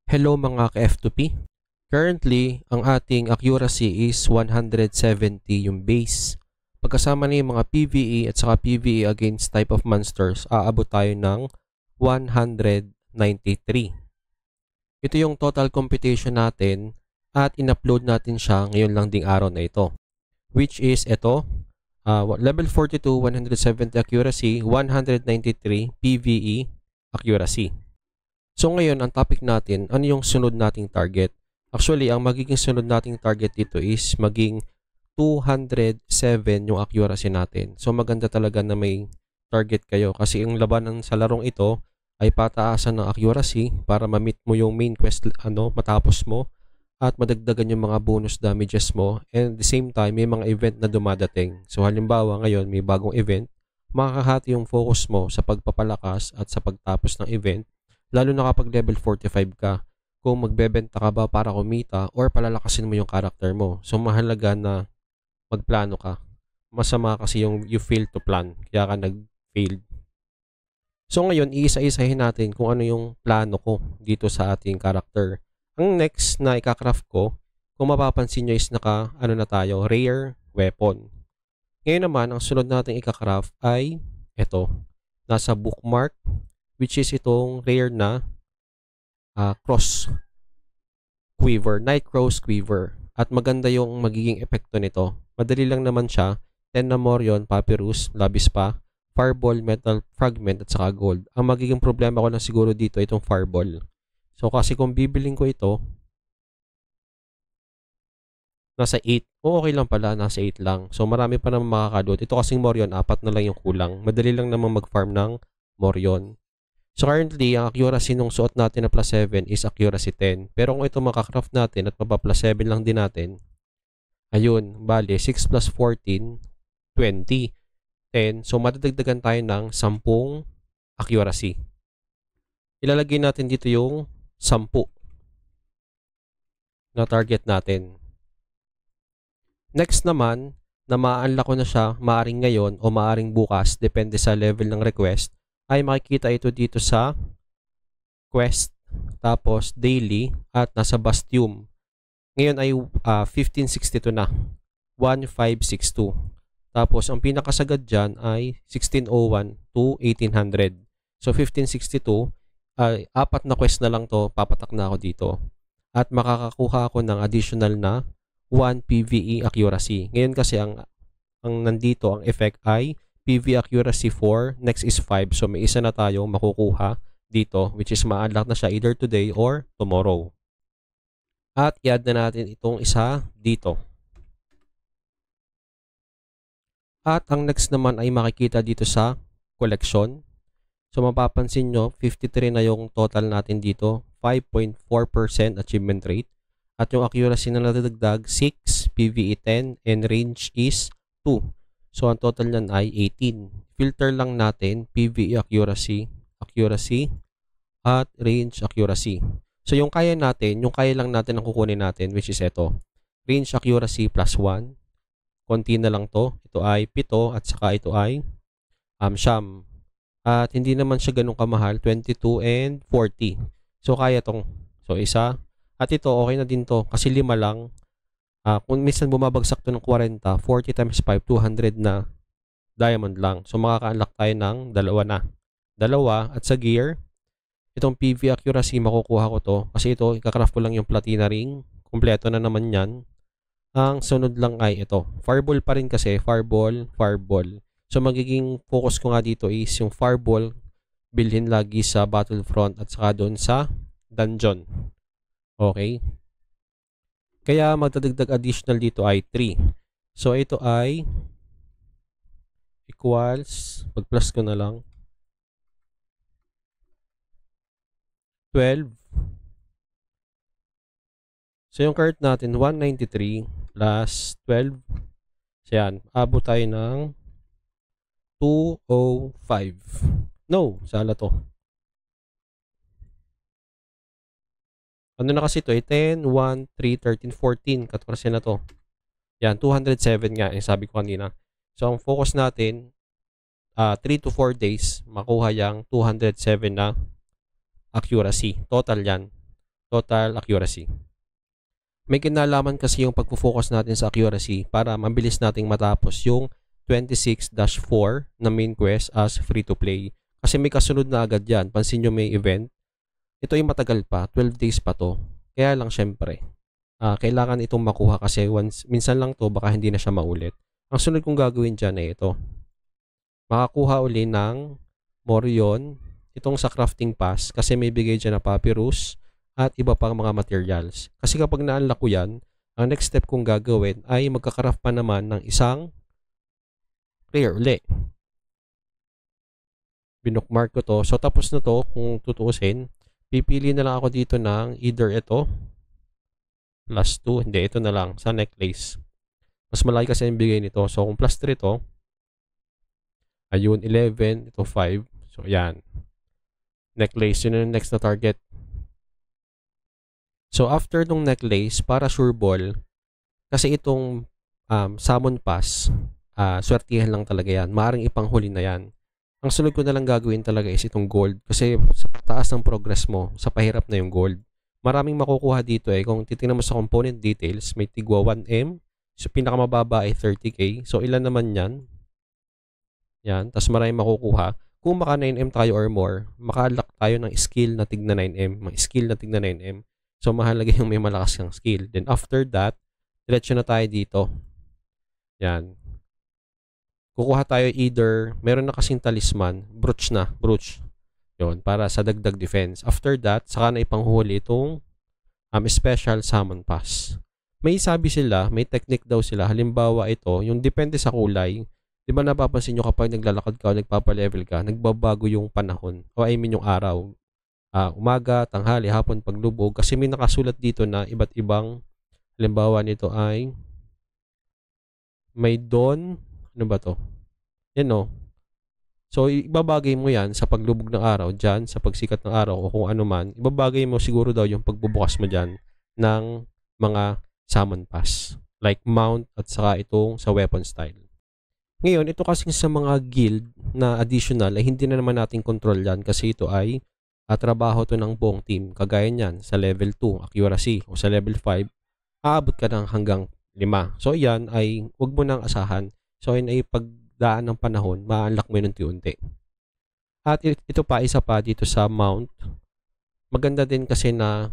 Hello mga ka-F2P. Currently, ang ating accuracy is 170 yung base. Pagkasama na yung mga PvE at saka PvE against type of monsters, aabot tayo ng 193. Ito yung total computation natin at in-upload natin siya ngayon lang ding araw na ito. Which is ito, level 42, 170 accuracy, 193 PvE accuracy. So ngayon, ang topic natin, ano yung sunod nating target? Actually, ang magiging sunod nating target dito is maging 207 yung accuracy natin. So maganda talaga na may target kayo kasi yung labanan sa larong ito ay pataasan ng accuracy para ma-meet mo yung main quest matapos mo at madagdagan yung mga bonus damages mo, and at the same time may mga event na dumadating. So halimbawa ngayon may bagong event, makakahati yung focus mo sa pagpapalakas at sa pagtapos ng event. Lalo na kapag level 45 ka, kung magbebenta ka ba para kumita or palalakasin mo yung character mo. So mahalaga na magplano ka. Masama kasi yung you fail to plan, kaya ka nag-failed. So ngayon, iisa-isahin natin kung ano yung plano ko dito sa ating character. Ang next na ika-craft ko, kung mapapansin nyo is na tayo, rare weapon. Ngayon naman, ang sunod natin ika-craft ay ito. Nasa bookmark, which is itong rare na cross quiver, night cross quiver. At maganda yung magiging epekto nito. Madali lang naman siya. 10 na morion, papyrus, labis pa, fireball, metal fragment at saka gold. Ang magiging problema ko lang siguro dito itong fireball. So kasi kung bibiling ko ito, nasa 8. Okay lang pala, nasa 8 lang. So marami pa naman makakadot. Ito kasing morion, 4 na lang yung kulang. Madali lang naman mag-farm ng morion. So currently, ang accuracy nung suot natin na plus 7 is accuracy 10. Pero kung ito makacraft natin at mapa-plus 7 lang din natin, ayun, bale, 6 plus 14, 20, 10. So madadagdagan tayo ng 10 accuracy. Ilalagay natin dito yung 10 na target natin. Next naman, na ma-unlock ko na siya, maaring ngayon o maaring bukas, depende sa level ng request, ay makikita ito dito sa quest, tapos daily, at nasa Bastium. Ngayon ay 1562 na, 1562. Tapos ang pinakasagad dyan ay 1601 to 1800. So 1562, ay 4 na quest na lang to, papatak na ako dito. At makakakuha ako ng additional na 1 PvE accuracy. Ngayon kasi ang nandito, ang effect ay PvE accuracy 4, next is 5. So may isa na tayong makukuha dito, which is ma-unlock na siya either today or tomorrow. At i-add na natin itong isa dito. At ang next naman ay makikita dito sa collection. So mapapansin nyo, 53 na yung total natin dito, 5.4% achievement rate. At yung accuracy na nadagdag, 6, PvE 10, and range is 2. So, ang total nyan ay 18. Filter lang natin PvE accuracy, at range accuracy. So, yung kaya lang natin ang kukunin natin, which is ito. Range accuracy plus 1. Konti na lang to. Ito ay 7 at saka ito ay siyam. At hindi naman siya ganun kamahal, 22 and 40. So, kaya tong. So, isa. At ito, okay na din to kasi 5 lang. Kung minsan bumabagsak to ng 40, 40 times 5, 200 na diamond lang. So makaka-unlock tayo ng 2 na. 2 at sa gear, itong PvE accuracy makukuha ko to kasi ito, ikakraft ko lang yung platina ring. Kompleto na naman yan. Ang sunod lang ay ito. Fireball pa rin kasi. Fireball. So magiging focus ko nga dito is yung fireball bilhin lagi sa battlefront at saka doon sa dungeon. Okay. Kaya magdadagdag additional dito ay 3. So ito ay equals, pag-plus ko na lang, 12. So yung current natin, 193 plus 12. So yan, abot tayo ng 205. No, sala to. Ano na kasi ito? 10, 1, 3, 13, 14. 14 na to. Yan, 207 nga. Yung sabi ko kanina. So, ang focus natin, 3 to 4 days, makuha yung 207 na accuracy. Total yan. total accuracy. May kinalaman kasi yung pagpo-focus natin sa accuracy para mabilis nating matapos yung 26-4 na main quest as free to play. Kasi may kasunod na agad yan. Pansin nyo may event. Ito ay matagal pa. 12 days pa to. Kaya lang syempre, kailangan itong makuha kasi minsan lang to, baka hindi na siya maulit. Ang sunod kong gagawin dyan ay ito. Makakuha uli ng Morion, itong sa crafting pass kasi may bigay dyan na papyrus at iba pang mga materials. Kasi kapag na-unlock ko yan, ang next step kong gagawin ay magkakaraft pa naman ng isang player uli. Binookmark ko to. So tapos na to kung tutuusin. Pipili na lang ako dito ng either ito plus 2. Hindi, ito na lang sa necklace. Mas malaki kasi yung bigay nito. So kung plus 3 to, ayun, 11, ito 5. So yan. Necklace, yun yung next na target. So after nung necklace, para sure ball, kasi itong summon pass, swertihan lang talaga yan. Maaring ipanghuli na yan. Ang sunod ko na lang gagawin talaga is itong gold. Kasi sa taas ng progress mo, sa pahirap na yung gold. Maraming makukuha dito eh. Kung titingnan mo sa component details, may tigwa 1M. So pinakamababa ay 30k. So ilan naman yan? Yan. Tapos maraming makukuha. Kung maka 9M tayo or more, maka-unlock tayo ng skill na tigna 9M. Mga skill na tigna 9M. So mahalaga yung may malakas kang skill. Then after that, diretso na tayo dito. Yan. Kukuha tayo either, meron na kasing talisman, brooch na, brooch. Yun, para sa dagdag defense. After that, saka na ipanghuhuli itong special summon pass. May sabi sila, may technique daw sila. Halimbawa ito, yung depende sa kulay. Di ba napapansin nyo kapag naglalakad ka o nagpapalevel ka, nagbabago yung panahon. O I mean yung araw. Umaga, tanghali, hapon, paglubog. Kasi may nakasulat dito na iba't ibang, halimbawa nito ay may dawn. Ano ba to? Yan o. So, ibabagay mo yan sa paglubog ng araw, dyan, sa pagsikat ng araw, o kung ano man. Ibabagay mo siguro daw yung pagbubukas mo dyan ng mga summon pass. Like mount at saka itong sa weapon style. Ngayon, ito kasing sa mga guild na additional ay hindi na naman natin control yan kasi ito ay trabaho to ng buong team. Kagaya niyan, sa level 2, accuracy, o sa level 5, aabot ka ng hanggang 5. So, yan ay huwag mo nang asahan. So, yun ay pagdaan ng panahon, ma-unlock mo yun unti-unti. At ito pa, isa pa dito sa mount. Maganda din kasi na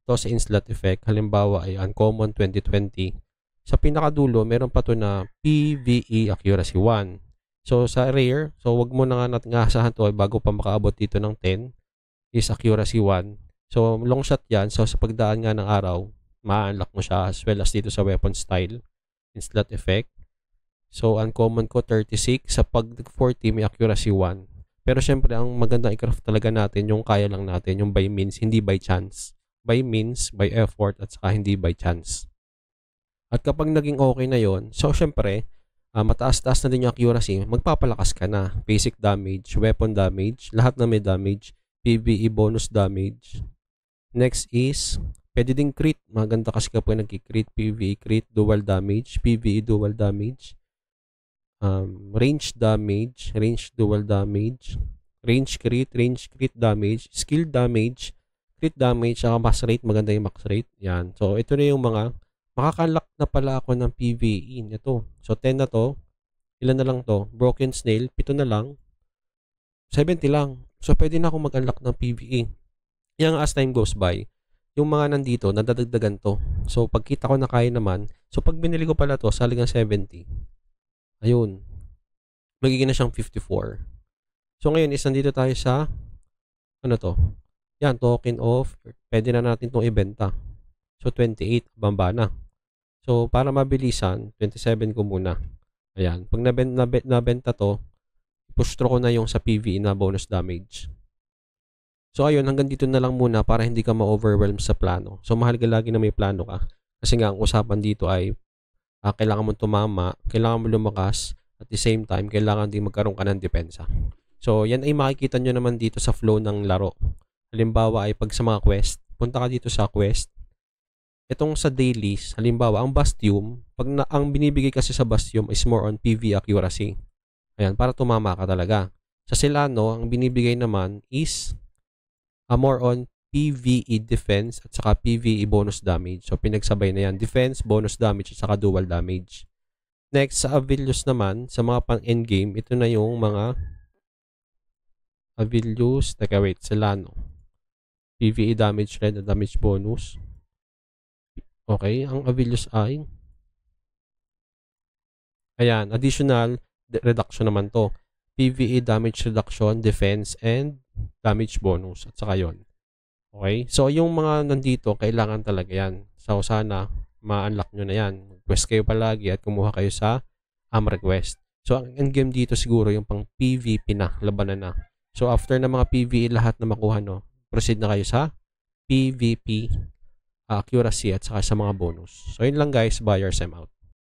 to sa in-slot effect. Halimbawa ay uncommon 2020. Sa pinakadulo, meron pa to na PvE accuracy 1. So, sa rare, so wag mo na nga natin asahan to bago pa makaabot dito ng 10 is accuracy 1. So, long shot yan. So, sa pagdaan nga ng araw, ma-unlock mo siya as well as dito sa weapon style, in-slot effect. So, uncommon ko 36. Sa pag 40, may accuracy 1. Pero syempre, ang magandang i-craft talaga natin, yung kaya lang natin, yung by means, hindi by chance. By means, by effort, at saka hindi by chance. At kapag naging okay na yon, so syempre, mataas-taas na din yung accuracy, magpapalakas ka na. Basic damage, weapon damage, lahat na may damage, PvE bonus damage. Next is, pwede din crit. Maganda kasi kapag nag-crit, PvE crit, dual damage, PvE dual damage. Range damage, range dual damage, range crit damage, skill damage, crit damage, saka max rate, maganda yung max rate. Yan. So, ito na yung mga, makakalak na pala ako ng PvE nito. So, 10 na to. Ilan na lang to? Broken Snail, 7 na lang. 70 lang. So, pwede na akong mag-unlock ng PvE. Yang as time goes by, yung mga nandito, nadadagdagan to. So, pagkita ko na kaya naman, so, pag binili ko pala to, sa halagang 70, ayun, magiging na siyang 54. So, ngayon is nandito tayo sa, ano to? Yan, token of, pwede na natin itong ibenta. So, 28, bamba na. So, para mabilisan, 27 ko muna. Ayan, pag nabenta to, push through ko na yung sa PvE na bonus damage. So, ayun, hanggang dito na lang muna para hindi ka ma-overwhelm sa plano. So, mahalaga lagi na may plano ka. Kasi nga, ang usapan dito ay kailangan mo tumama, kailangan mo lumakas, at the same time, kailangan din magkaroon ka ng depensa. So, yan ay makikita nyo naman dito sa flow ng laro. Halimbawa ay pag sa mga quest, punta ka dito sa quest. Itong sa dailies, halimbawa, ang Bastion, ang binibigay kasi sa Bastion is more on PvE accuracy. Ayan, para tumama ka talaga. Sa Silano, ang binibigay naman is more on PvE defense at saka PvE bonus damage. So, pinagsabay na yan. Defense, bonus damage at saka dual damage. Next, sa Avilius naman, sa mga pang-endgame, ito na yung mga Avilius. Teka, wait, sila no. PvE damage red at damage bonus. Okay, ang Avilius ay ayan, additional reduction naman to. PvE damage reduction, defense, and damage bonus. At saka yun. Okay? So, yung mga nandito, kailangan talaga yan. So, sana ma-unlock nyo na yan. Quest kayo palagi at kumuha kayo sa request. So, ang endgame dito siguro yung pang PvP na, labanan na. So, after na mga PvE lahat na makuha, no, proceed na kayo sa PvP accuracy at saka sa mga bonus. So, yun lang guys. Buyers, I'm out.